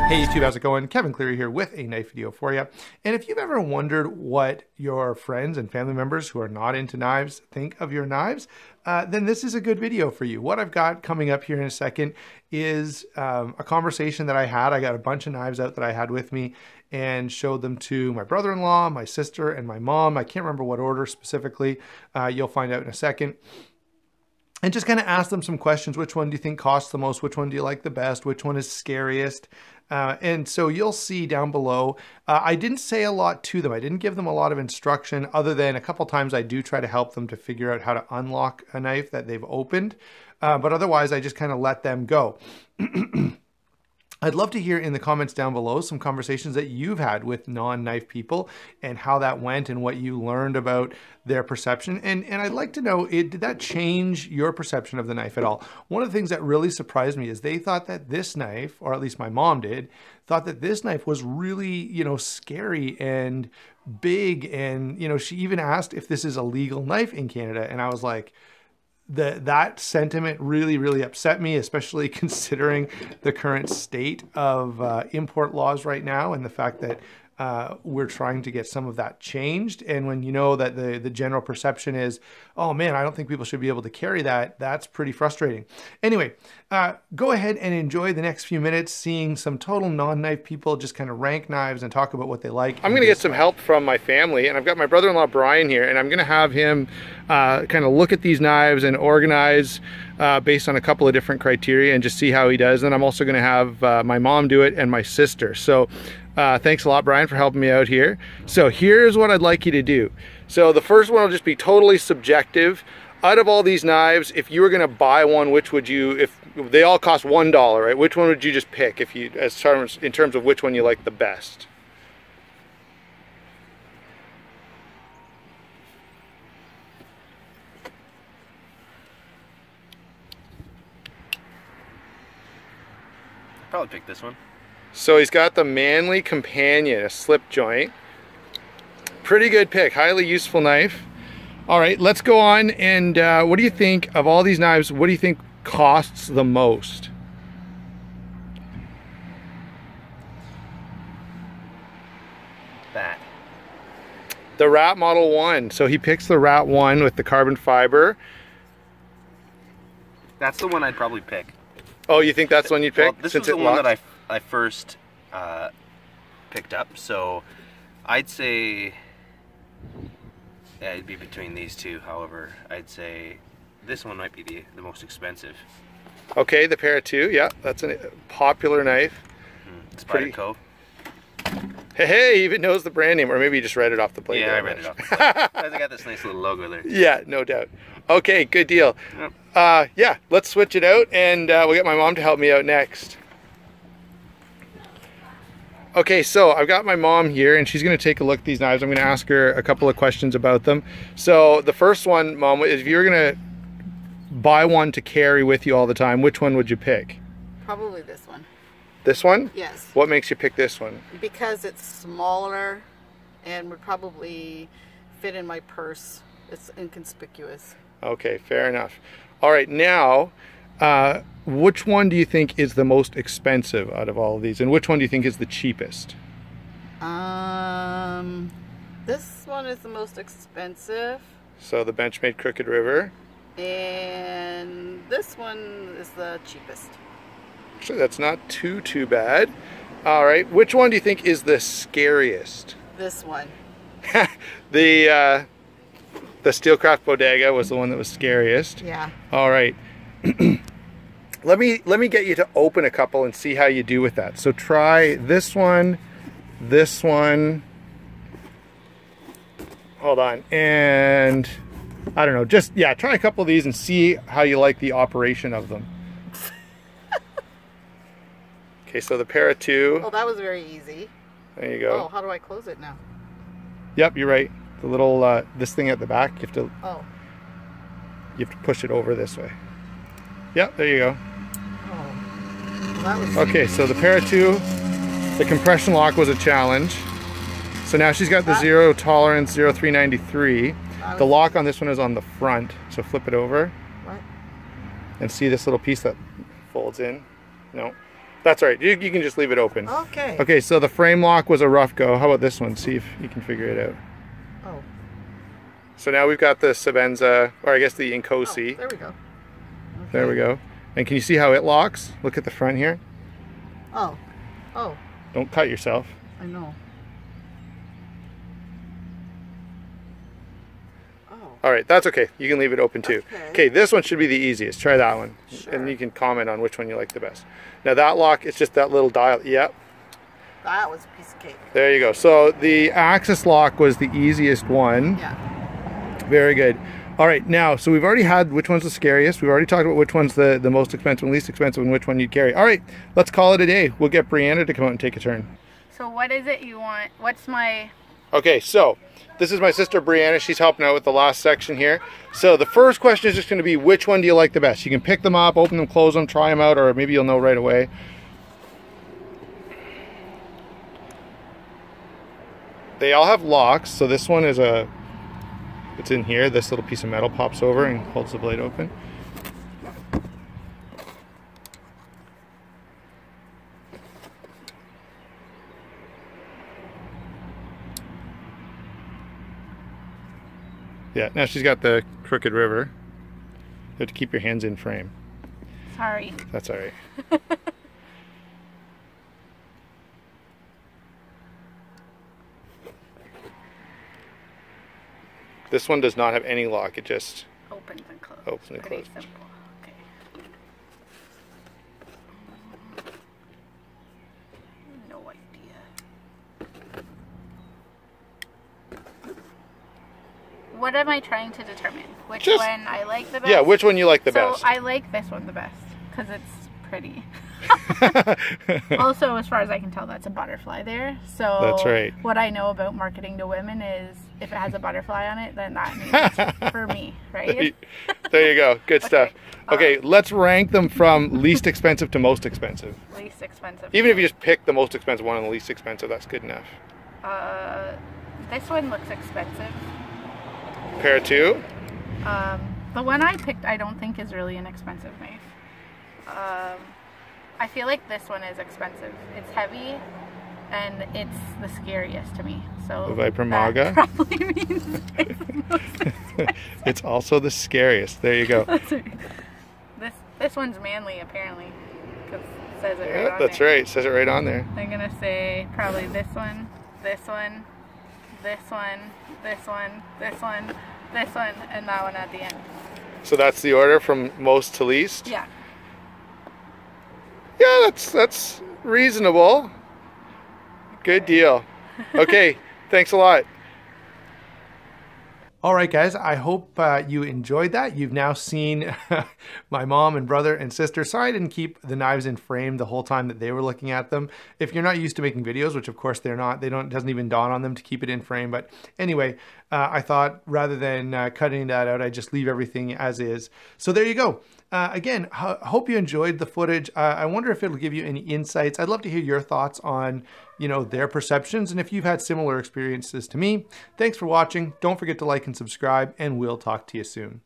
Hey YouTube, how's it going? Kevin Cleary here with a knife video for you. And if you've ever wondered what your friends and family members who are not into knives think of your knives, then this is a good video for you. What I've got coming up here in a second is a conversation that I had. I got a bunch of knives out that I had with me and showed them to my brother-in-law, my sister, and my mom. I can't remember what order specifically. You'll find out in a second. And just kind of ask them some questions. Which one do you think costs the most? Which one do you like the best? Which one is scariest? And so you'll see down below, I didn't say a lot to them. I didn't give them a lot of instruction other than a couple times I do try to help them to figure out how to unlock a knife that they've opened. But otherwise, I just kind of let them go. I'd love to hear in the comments down below some conversations that you've had with non-knife people and how that went and what you learned about their perception. And I'd like to know, did that change your perception of the knife at all? One of the things that really surprised me is they thought that this knife, or at least my mom did, thought that this knife was really, you know, scary and big. And, you know, she even asked if this is a legal knife in Canada. And I was like, that sentiment really upset me, especially considering the current state of import laws right now and the fact that we're trying to get some of that changed. And when you know that the general perception is, oh man, I don't think people should be able to carry that, that's pretty frustrating. Anyway, go ahead and enjoy the next few minutes seeing some total non-knife people just kind of rank knives and talk about what they like. I'm gonna get some help from my family, and I've got my brother-in-law Brian here, and I'm gonna have him kind of look at these knives and organize based on a couple of different criteria and just see how he does. And I'm also gonna have my mom do it and my sister. So thanks a lot, Brian, for helping me out here. So here's what I'd like you to do. So the first one will just be totally subjective. Out of all these knives, if you were gonna buy one, which would you, if they all cost $1, right? Which one would you just pick if you, in terms of which one you like the best? I'd probably pick this one. So he's got the Manly Companion, a slip joint. Pretty good pick, highly useful knife. All right, let's go on. And what do you think of all these knives? What do you think costs the most? That. The Rat Model 1. So he picks the Rat 1 with the carbon fiber. That's the one I'd probably pick. Oh, you think that's the one you'd pick? Well, this was the one that I first picked up, so I'd say, yeah, it'd be between these two. However, I'd say this one might be the most expensive. Okay, the Para 2, yeah, that's a popular knife. Spyderco. Hey, he even knows the brand name, or maybe you just read it off the plate. Yeah, I read it off the plate. I got this nice little logo there. Yeah, no doubt. Okay, good deal. Yep. Yeah, let's switch it out, and we'll get my mom to help me out next. Okay, so I've got my mom here, and she's going to take a look at these knives. I'm going to ask her a couple of questions about them. So the first one, Mom, is if you were going to buy one to carry with you all the time, which one would you pick? Probably this one. This one? Yes. What makes you pick this one? Because it's smaller and would probably fit in my purse. It's inconspicuous. Okay, fair enough. All right, now, which one do you think is the most expensive out of all of these, and which one do you think is the cheapest? This one is the most expensive. So the Benchmade Crooked River. And this one is the cheapest. Actually, that's not too bad. All right, which one do you think is the scariest? This one. The Steelcraft Bodega was the one that was scariest. Yeah. All right. Let me get you to open a couple and see how you do with that. So try this one. Hold on. And I don't know, just, yeah, try a couple of these and see how you like the operation of them. Okay, so the Para 2. Oh, that was very easy. There you go. Oh, how do I close it now? Yep, you're right. The little, this thing at the back, you have to push it over this way. Yep, there you go. Oh, that was Okay, so the Para 2, the compression lock was a challenge. So now she's got the zero tolerance 0393. The lock on this one is on the front, so flip it over. What? And see this little piece that folds in? No. That's all right. You can just leave it open. Okay. Okay, so the frame lock was a rough go. How about this one? See if you can figure it out. Oh. So now we've got the Sebenza, or I guess the Incosi. Oh, there we go. Okay. There we go. And can you see how it locks? Look at the front here. Oh. Oh. Don't cut yourself. I know. Oh. All right, that's okay. You can leave it open too. Okay. Okay, this one should be the easiest. Try that one. Sure. And you can comment on which one you like the best. Now that lock, it's just that little dial. Yep. That was a piece of cake. There you go. So the Axis lock was the easiest one. Yeah. Very good. All right, now, so we've already had which one's the scariest. We've already talked about which one's the most expensive and least expensive and which one you'd carry. All right, let's call it a day. We'll get Brianna to come out and take a turn. So what is it you want? What's my... Okay, so this is my sister Brianna. She's helping out with the last section here. So the first question is just going to be, which one do you like the best? You can pick them up, open them, close them, try them out, or maybe you'll know right away. They all have locks, so this one is it's in here. This little piece of metal pops over and holds the blade open. Yeah, now she's got the Crooked River. You have to keep your hands in frame. Sorry. That's all right. This one does not have any lock. It just Opens and closes. Opens and Pretty closes. simple. Okay. No idea. What am I trying to determine? Which Just- one I like the best? yeah. Which one you like the so best? I like this one the best because it's pretty. Also, as far as I can tell, that's a butterfly there. So That's right. What I know about marketing to women is if it has a butterfly on it, then that means it's for me, right? There you go. Good stuff. Okay. Okay, let's rank them from least expensive to most expensive. Least expensive. Even if you just pick the most expensive one and the least expensive, that's good enough. This one looks expensive. Pair two. The one I picked, I don't think is really an expensive knife. I feel like this one is expensive. It's heavy, and it's the scariest to me. So The Viper that Maga? probably means it's the most expensive. It's also the scariest. There you go. This one's manly apparently, because it says it right Yeah, on that's there. right. It says it right on there. I'm gonna say probably this one, this one, this one, this one, this one, this one, and that one at the end. So that's the order from most to least? Yeah. Yeah, that's reasonable. Good deal. Okay, thanks a lot. All right, guys, I hope you enjoyed that. You've now seen my mom and brother and sister. Sorry I didn't keep the knives in frame the whole time that they were looking at them. If you're not used to making videos, which of course they're not, it doesn't even dawn on them to keep it in frame. But anyway, I thought rather than cutting that out, I'd just leave everything as is. So there you go. Again, hope you enjoyed the footage. I wonder if it'll give you any insights. I'd love to hear your thoughts on, their perceptions and if you've had similar experiences to me. Thanks for watching. Don't forget to like and subscribe, and we'll talk to you soon.